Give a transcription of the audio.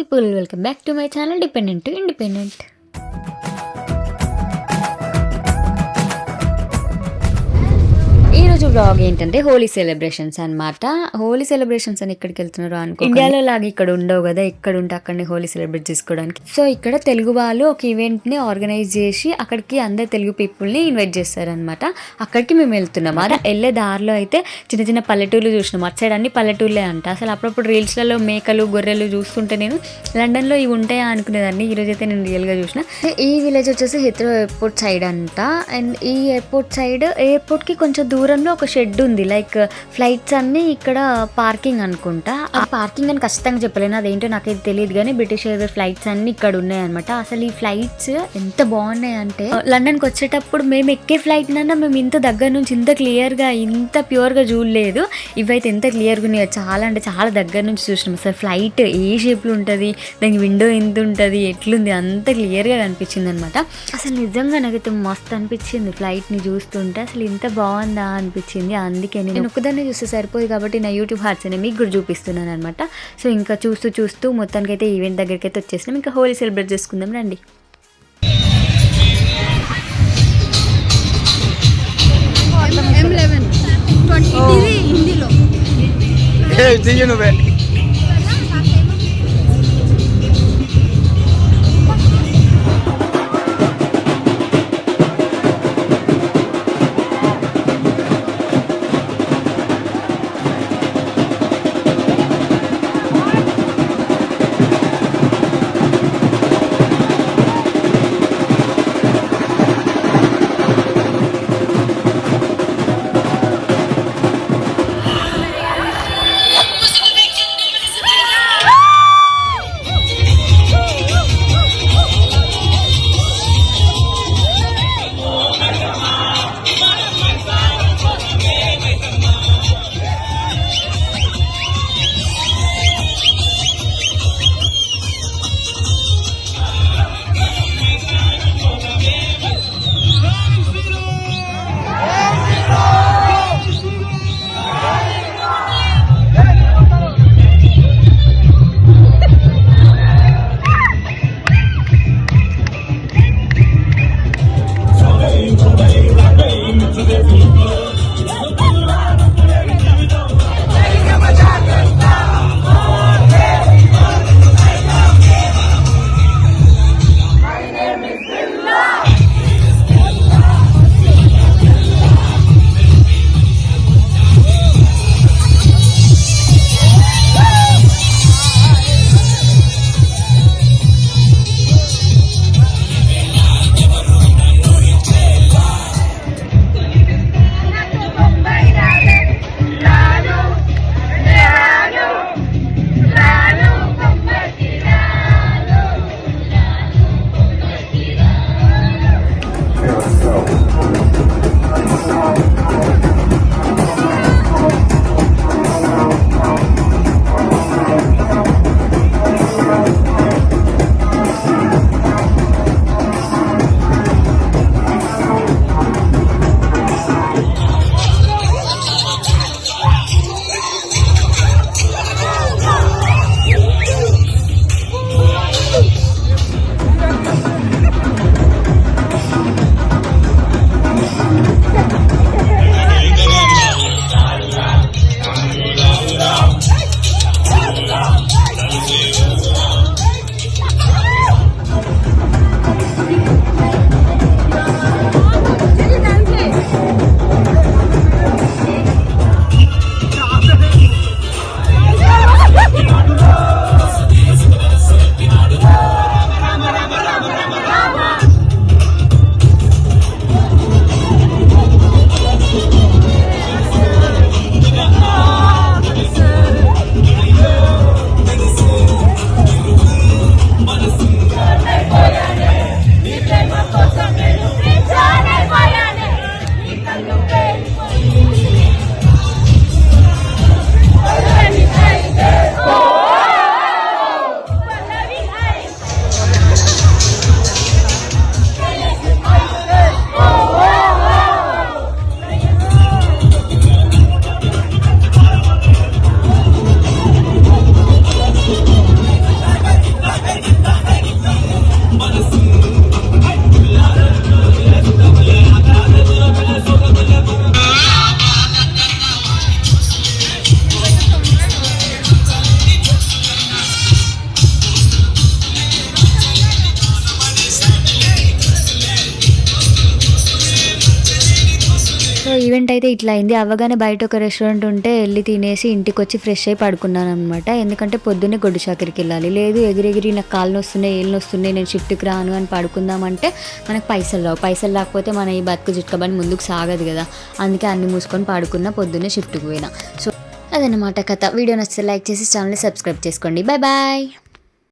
people, welcome back to my channel Dependent to Independent. ఈ రోజు vlog ఏంటంటే Holi celebrations అన్నమాట. హోలీ సెలబ్రేషన్స్ అని ఎక్కడికి వెళ్తున్నారు అనుకో, ఇండియాలో లాగా ఇక్కడ ఉండవు కదా, ఎక్కడ ఉంటే అక్కడనే హోలీ సెలబ్రేట్ చేసుకోవడానికి. సో ఇక్కడ తెలుగు వాళ్ళు ఒక ఈవెంట్ ని ఆర్గనైజ్ చేసి అక్కడికి అందరు తెలుగు పీపుల్ ని ఇన్వైట్ చేస్తారనమాట. అక్కడికి మేము వెళ్తున్నాం. అలా వెళ్ళే దారిలో అయితే చిన్న చిన్న పల్లెటూర్లు చూసినాం. అటు సైడ్ అన్ని పల్లెటూర్లే అంట. అసలు అప్పుడప్పుడు రీల్స్లలో మేకలు గొర్రెలు చూస్తుంటే నేను లండన్ లో ఇవి ఉంటాయా అనుకునేదాన్ని. ఈ రోజు అయితే నేను రియల్ గా చూసిన. ఈ విలేజ్ వచ్చేసి హిత్రో ఎయిర్పోర్ట్ సైడ్ అంట. అండ్ ఈ ఎయిర్పోర్ట్ సైడ్ ఎయిర్పోర్ట్ కి కొంచెం దూరంలో ఒక షెడ్ ఉంది. లైక్ ఫ్లైట్స్ అన్ని ఇక్కడ పార్కింగ్ అనుకుంటా. ఆ పార్కింగ్ అని ఖచ్చితంగా చెప్పలేను, అదేంటో నాకైతే తెలియదు. కానీ బ్రిటిష్ ఎయిర్వేస్ ఫ్లైట్స్ అన్ని ఇక్కడ ఉన్నాయి అనమాట. అసలు ఈ ఫ్లైట్స్ ఎంత బాగున్నాయి అంటే, లండన్ కి వచ్చేటప్పుడు మేము ఎక్కే ఫ్లైట్ నన్నా మేము ఇంత దగ్గర నుంచి ఇంత క్లియర్ గా ఇంత ప్యూర్ గా చూడలేదు. ఇవైతే ఎంత క్లియర్ గా ఉన్నాయో, చాలా అంటే చాలా దగ్గర నుంచి చూసినాం. అసలు ఫ్లైట్ ఏ షేప్ లో ఉంటది, దానికి విండో ఎంత ఉంటది, ఎట్లుంది, అంత క్లియర్ గా కనిపించింది అనమాట. అసలు నిజంగా నాకైతే మస్తు అనిపించింది ఫ్లైట్ ని చూస్తుంటే. అసలు ఇంత బాగుందా అనిపించింది. అందుకే నేను ఒక్కదాన్ని చూస్తే సరిపోదు కాబట్టి నా యూట్యూబ్ హార్ట్స్ అని మీకు కూడా చూపిస్తున్నాను అనమాట. సో ఇంకా చూస్తూ మొత్తానికి అయితే ఈవెంట్ దగ్గరికి అయితే వచ్చేసినాం. ఇంకా హోలీ సెలబ్రేట్ చేసుకుందాం రండి. ఈవెంట్ అయితే ఇట్లా అయింది. అవ్వగానే బయట ఒక రెస్టారెంట్ ఉంటే వెళ్ళి తినేసి ఇంటికి వచ్చి ఫ్రెష్ అయి పడుకున్నాను అనమాట. ఎందుకంటే పొద్దున్నే గొడ్డు చాకరికి వెళ్ళాలి. లేదు ఎగిరెగిరి నాకు కాళ్ళు వస్తున్నాయి, ఏళ్ళు వస్తున్నాయి, నేను షిఫ్ట్కి రాను అని పడుకుందామంటే మనకు పైసలు రావు. పైసలు రాకపోతే మన ఈ బతుకు జిట్కబని ముందుకు సాగదు కదా. అందుకే అన్ని మూసుకొని పడుకున్నా, పొద్దున్నే షిఫ్ట్కి పోయినా. సో అదనమాట కథ. వీడియో నచ్చితే లైక్ చేసి ఛానల్ని సబ్స్క్రైబ్ చేసుకోండి. Bye bye.